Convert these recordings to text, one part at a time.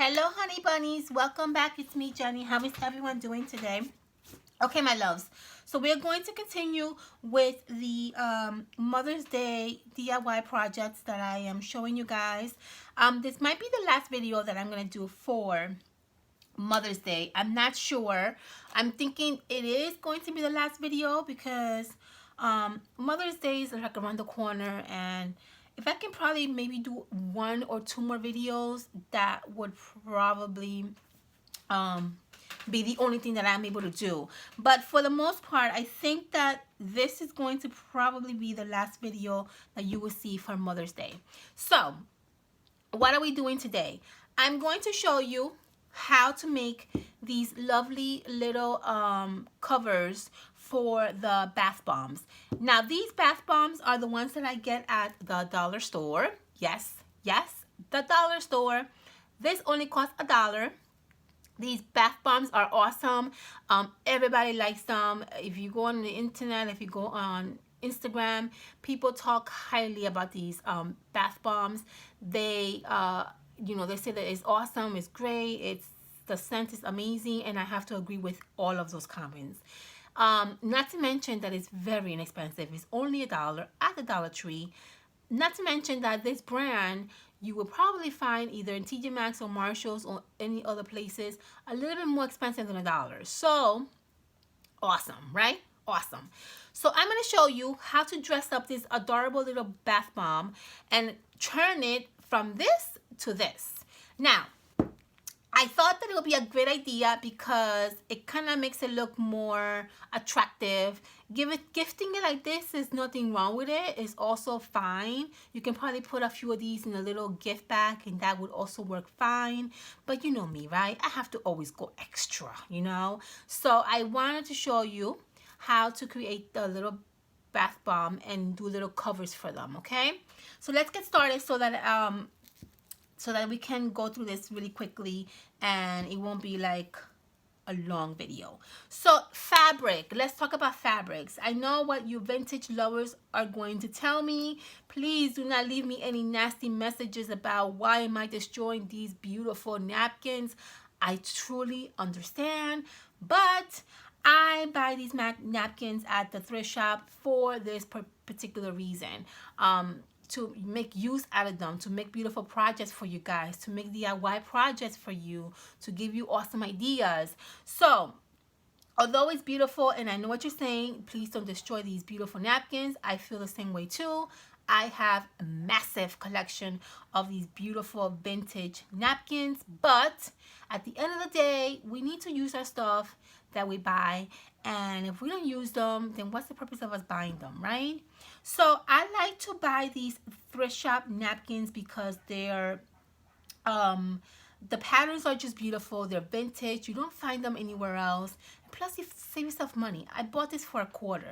Hello, honey bunnies. Welcome back. It's me, Jenny. How is everyone doing today? Okay, my loves. So we're going to continue with the Mother's Day DIY projects that I am showing you guys. This might be the last video that I'm going to do for Mother's Day. I'm not sure. I'm thinking it is going to be the last video because Mother's Day is like around the corner, and if I can probably maybe do 1 or 2 more videos, that would probably be the only thing that I'm able to do. But for the most part, I think that this is going to probably be the last video that you will see for Mother's Day. So what are we doing today? I'm going to show you how to make these lovely little covers for the bath bombs. Now these bath bombs are the ones that I get at the dollar store. Yes, the dollar store. This only costs $1. These bath bombs are awesome. Everybody likes them. If you go on the internet, if you go on Instagram, people talk highly about these bath bombs. They they say that it's awesome, it's great, the scent is amazing, and I have to agree with all of those comments. Not to mention that it's very inexpensive. It's only $1 at the Dollar Tree. Not to mention that this brand you will probably find either in TJ Maxx or Marshalls or any other places a little bit more expensive than $1. So awesome, right? Awesome. So I'm going to show you how to dress up this adorable little bath bomb and turn it from this to this. Now, I thought that it would be a great idea because it kind of makes it look more attractive. Gifting it like this is nothing wrong with it. It's also fine. You can probably put a few of these in a little gift bag and that would also work fine. But you know me, right? I have to always go extra, you know? So I wanted to show you how to create the little bath bomb and do little covers for them, okay? So let's get started so that we can go through this really quickly and it won't be like a long video. So fabric, let's talk about fabrics. I know what you vintage lovers are going to tell me. Please do not leave me any nasty messages about why am I destroying these beautiful napkins. I truly understand, but I buy these napkins at the thrift shop for this particular reason. To make use out of them, to make beautiful projects for you guys, to make DIY projects for you, to give you awesome ideas. So, although it's beautiful and I know what you're saying, please don't destroy these beautiful napkins. I feel the same way too. I have a massive collection of these beautiful vintage napkins, but at the end of the day, we need to use our stuff that we buy, and if we don't use them, then what's the purpose of us buying them, right? So I like to buy these thrift shop napkins because they're the patterns are just beautiful. They're vintage. You don't find them anywhere else. Plus, you save yourself money. I bought this for $1.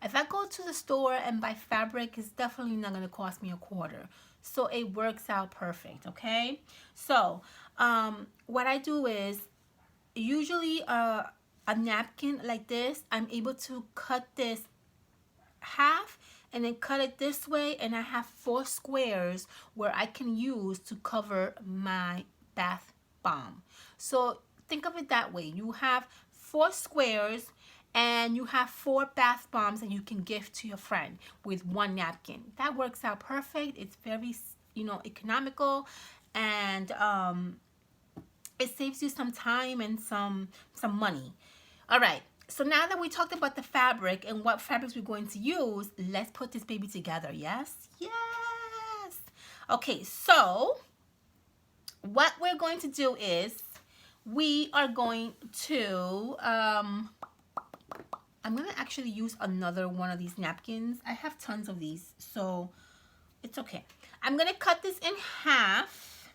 If I go to the store and buy fabric, it's definitely not going to cost me $1. So it works out perfect, okay? So what I do is usually a napkin like this, I'm able to cut this half and then cut it this way, and I have 4 squares where I can use to cover my bath bomb. So think of it that way. You have 4 squares and you have 4 bath bombs that you can gift to your friend with 1 napkin. That works out perfect. It's very, economical, and it saves you some time and some money. All right. So now that we talked about the fabric and what fabrics we're going to use, let's put this baby together. Yes? Yes. Okay, so what we're going to do is we are going to, I'm going to actually use another one of these napkins. I have tons of these, so it's okay. I'm going to cut this in half,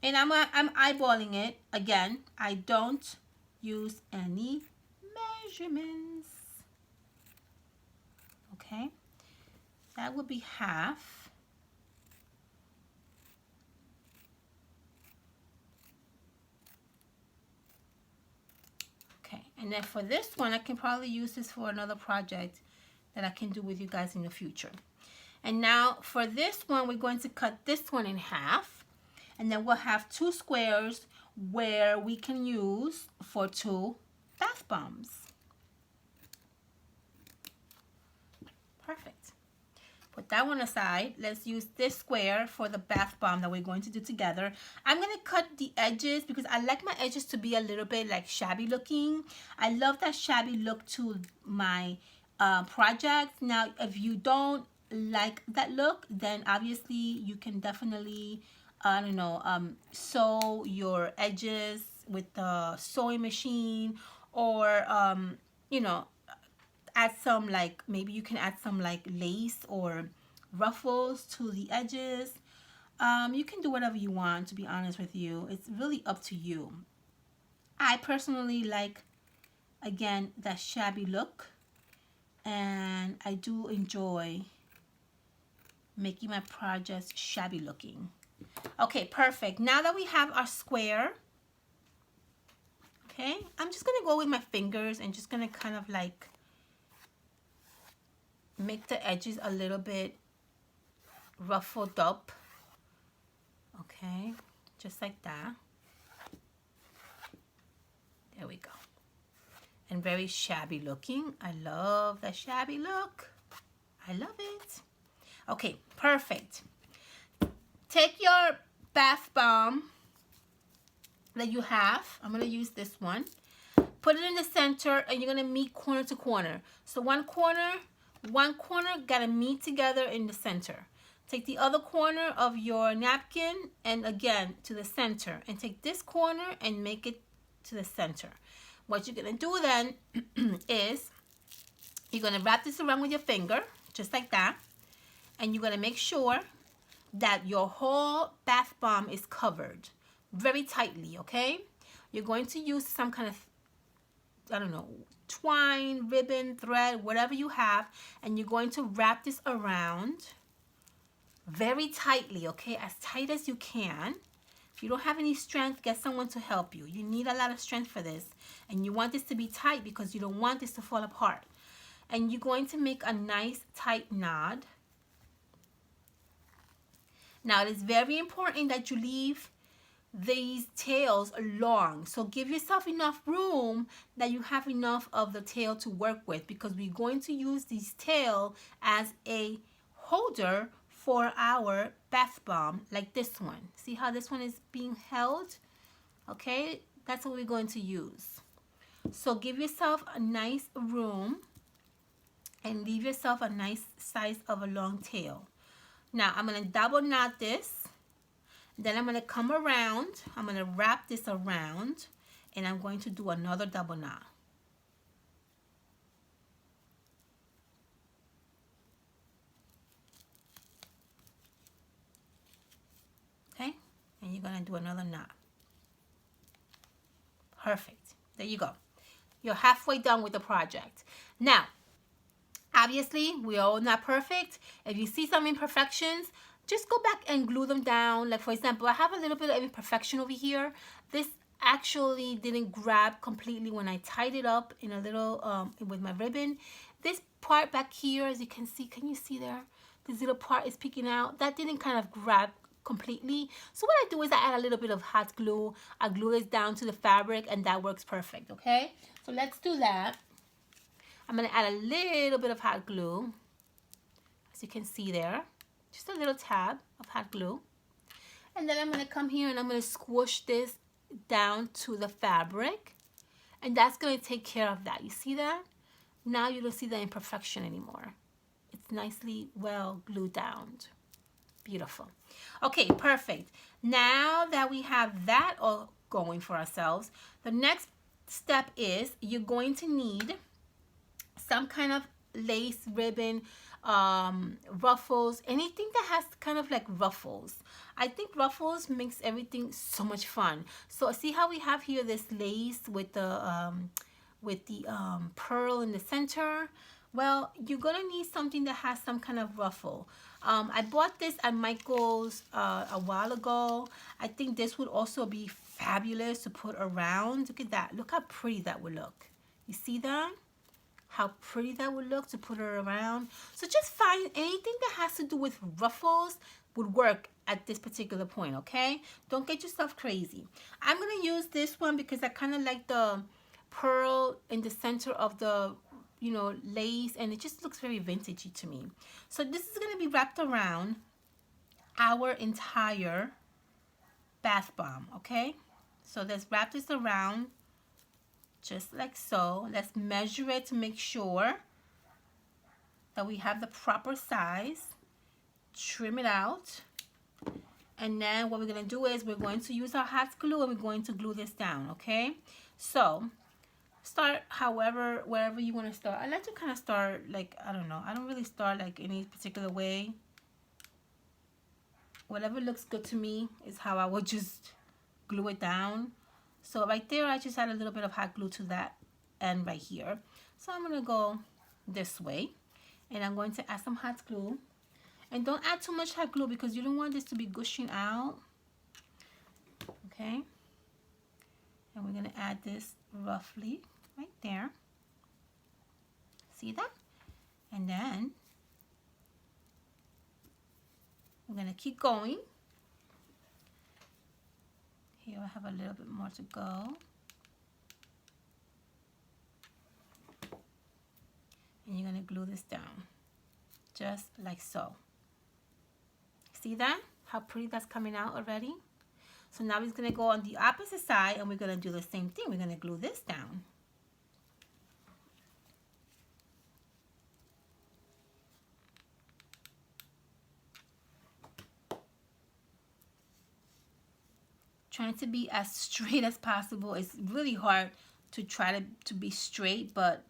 and I'm eyeballing it. Again, I don't use any measurements. Okay, that would be half. Okay, and then for this one, I can probably use this for another project that I can do with you guys in the future. And now for this one, we're going to cut this one in half. And then we'll have 2 squares where we can use for 2 bath bombs. Perfect. Put that one aside. Let's use this square for the bath bomb that we're going to do together. I'm going to cut the edges because I like my edges to be a little bit like shabby looking. I love that shabby look to my project. Now, if you don't like that look, then obviously you can definitely, I don't know, sew your edges with the sewing machine, or, you know, add some, like, maybe you can add some like lace or ruffles to the edges. You can do whatever you want, to be honest with you. It's really up to you. I personally like, again, that shabby look, and I do enjoy making my projects shabby looking. Okay, perfect. Now that we have our square, okay, I'm just gonna go with my fingers and just gonna kind of like make the edges a little bit ruffled up. Okay, just like that. There we go. And very shabby looking. I love that shabby look. I love it. Okay, perfect. Take your bath bomb that you have. I'm gonna use this one. Put it in the center, and you're gonna meet corner to corner. So one corner gotta meet together in the center. Take the other corner of your napkin and again to the center, and take this corner and make it to the center. What you're gonna do then is you're gonna wrap this around with your finger, just like that, and you're gonna make sure that your whole bath bomb is covered very tightly, okay? You're going to use some kind of, I don't know, twine, ribbon, thread, whatever you have, and you're going to wrap this around very tightly, okay? As tight as you can. If you don't have any strength, get someone to help you. You need a lot of strength for this, and you want this to be tight because you don't want this to fall apart. And you're going to make a nice tight knot. Now, it is very important that you leave these tails long, so give yourself enough room that you have enough of the tail to work with, because we're going to use this tail as a holder for our bath bomb, like this one. See how this one is being held? Okay, that's what we're going to use. So give yourself a nice room and leave yourself a nice size of a long tail. Now I'm going to double knot this. Then I'm going to come around. I'm going to wrap this around, and I'm going to do another double knot. Okay? And you're going to do another knot. Perfect. There you go. You're halfway done with the project. Now, obviously, we're all not perfect. If you see some imperfections, just go back and glue them down. Like, for example, I have a little bit of imperfection over here. This actually didn't grab completely when I tied it up in a little with my ribbon. This part back here, as you can see, can you see there? This little part is peeking out. That didn't kind of grab completely. So what I do is I add a little bit of hot glue. I glue this down to the fabric, and that works perfect, okay? So let's do that. I'm going to add a little bit of hot glue, as you can see there. Just a little tab of hot glue. And then I'm going to come here and I'm going to squish this down to the fabric. And that's going to take care of that. You see that? Now you don't see the imperfection anymore. It's nicely well glued down. Beautiful. Okay, perfect. Now that we have that all going for ourselves, the next step is you're going to need some kind of lace, ribbon, ruffles, anything that has kind of like ruffles. I think ruffles makes everything so much fun. So see how we have here this lace with the pearl in the center? Well, you're gonna need something that has some kind of ruffle. I bought this at Michael's a while ago. I think this would also be fabulous to put around. Look at that. Look how pretty that would look. You see that? How pretty that would look to put her around. So just find anything that has to do with ruffles. would work at this particular point, okay? Don't get yourself crazy. I'm going to use this one because I kind of like the pearl in the center of the, you know, lace, and it just looks very vintagey to me. So this is going to be wrapped around our entire bath bomb, okay? So let's wrap this around just like so. Let's measure it to make sure that we have the proper size. Trim it out. And then what we're going to do is we're going to use our hot glue and we're going to glue this down, okay? So start wherever you want to start. I like to kind of start like, I don't know. I don't really start like any particular way. Whatever looks good to me is how I would just glue it down. So right there, I just add a little bit of hot glue to that end right here. So I'm going to go this way and I'm going to add some hot glue. And don't add too much hot glue because you don't want this to be gushing out. Okay. And we're going to add this roughly right there. See that? And then we're going to keep going. Here I have a little bit more to go. And you're going to glue this down just like so. See that? How pretty that's coming out already? So now we're going to go on the opposite side and we're going to do the same thing. We're going to glue this down. Trying to be as straight as possible. It's really hard to try to be straight, but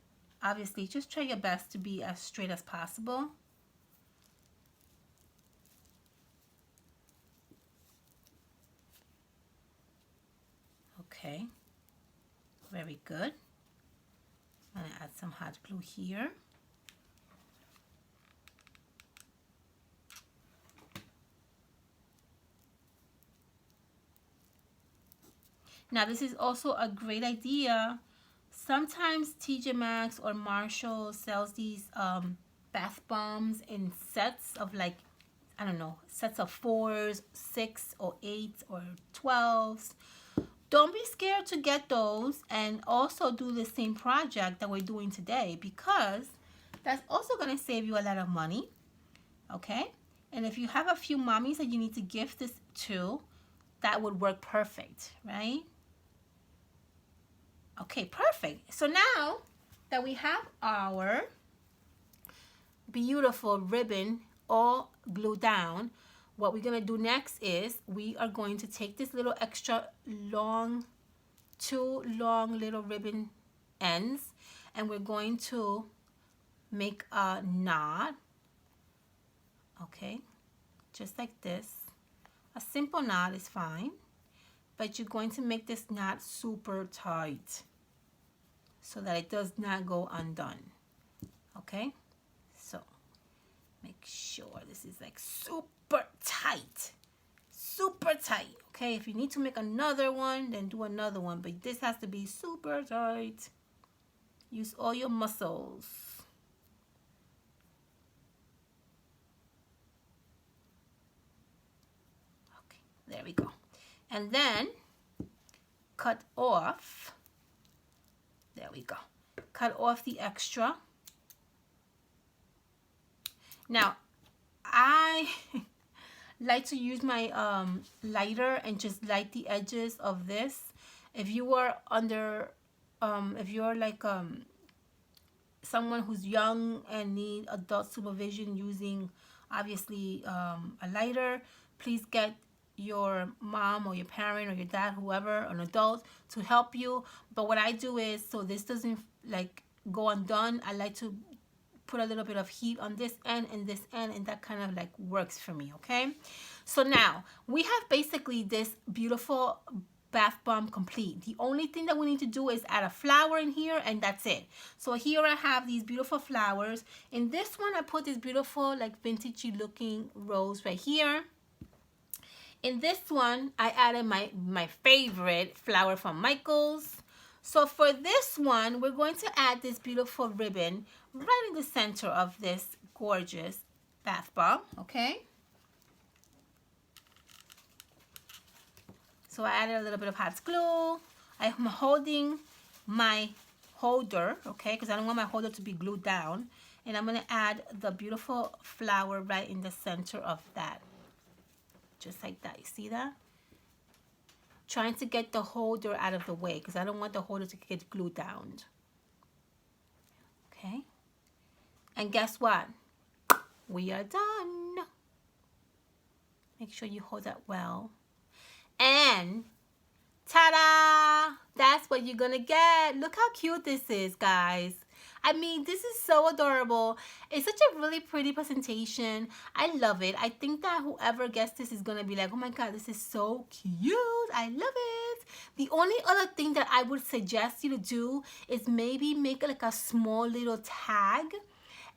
obviously just try your best to be as straight as possible. Okay, very good. I'm going to add some hot glue here. Now this is also a great idea. Sometimes TJ Maxx or Marshall sells these bath bombs in sets of like, I don't know, sets of 4s, 6 or 8 or 12s. Don't be scared to get those and also do the same project that we're doing today because that's also going to save you a lot of money, okay? And if you have a few mommies that you need to gift this to, that would work perfect, right? Okay, perfect. So now that we have our beautiful ribbon all glued down, what we're going to do next is we are going to take this little extra long, 2 long little ribbon ends, and we're going to make a knot. Okay, just like this. A simple knot is fine, but you're going to make this knot super tight so that it does not go undone. Okay, so make sure this is like super tight, okay? If you need to make another one, then do another one, but this has to be super tight. Use all your muscles. Okay, there we go. And then cut off, there we go, cut off the extra. Now I like to use my lighter and just light the edges of this. If you are under, if you're like someone who's young and need adult supervision using obviously a lighter, please get your mom or your parent or your dad, whoever, an adult, to help you. But what I do is, so this doesn't like go undone, I like to put a little bit of heat on this end and this end, and that kind of like works for me, okay? So now we have basically this beautiful bath bomb complete. The only thing that we need to do is add a flower in here, and that's it. So here I have these beautiful flowers. In this one I put this beautiful like vintagey looking rose right here. In this one I added my favorite flower from Michael's. So for this one, we're going to add this beautiful ribbon right in the center of this gorgeous bath bomb, okay? So I added a little bit of hot glue. I'm holding my holder, okay, because I don't want my holder to be glued down. And I'm going to add the beautiful flower right in the center of that. Just like that. You see that? Trying to get the holder out of the way because I don't want the holder to get glued down. Okay. And guess what? We are done. Make sure you hold that well. And ta-da! That's what you're gonna get. Look how cute this is, guys. I mean, this is so adorable. It's such a really pretty presentation. I love it. I think that whoever gets this is gonna be like, oh my god, this is so cute. I love it. The only other thing that I would suggest you to do is maybe make like a small little tag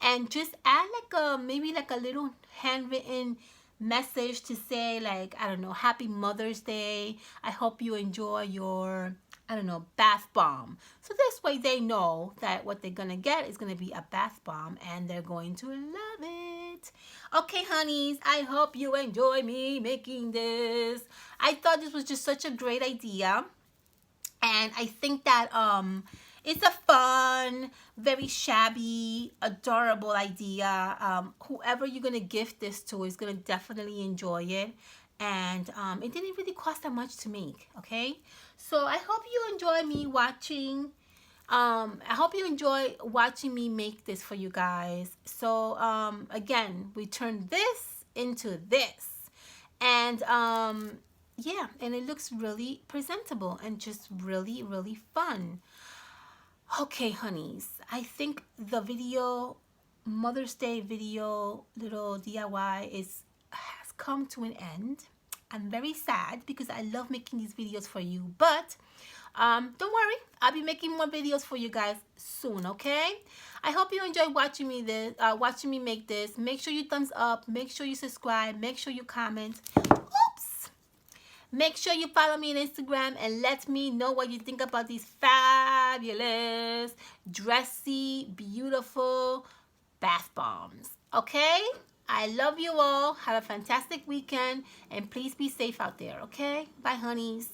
and just add like a maybe like a little handwritten message to say like, I don't know, happy Mother's Day. I hope you enjoy your, I don't know, bath bomb. So this way they know that what they're gonna get is gonna be a bath bomb and they're going to love it. Okay, honeys, I hope you enjoy me making this. I thought this was just such a great idea. And I think that it's a fun, very shabby, adorable idea. Whoever you're going to gift this to is going to definitely enjoy it. And it didn't really cost that much to make, okay? So I hope you enjoy me watching. I hope you enjoy watching me make this for you guys. So again, we turned this into this. And yeah, and it looks really presentable and just really, really fun. Okay, honeys, I think the video, Mother's Day video, little DIY has come to an end. I'm very sad because I love making these videos for you, but don't worry, I'll be making more videos for you guys soon, okay? I hope you enjoy watching me make this. Make sure you thumbs up, make sure you subscribe, make sure you comment. Oops! Make sure you follow me on Instagram and let me know what you think about these fabulous, dressy, beautiful bath bombs. Okay? I love you all. Have a fantastic weekend and please be safe out there, okay? Bye, honeys.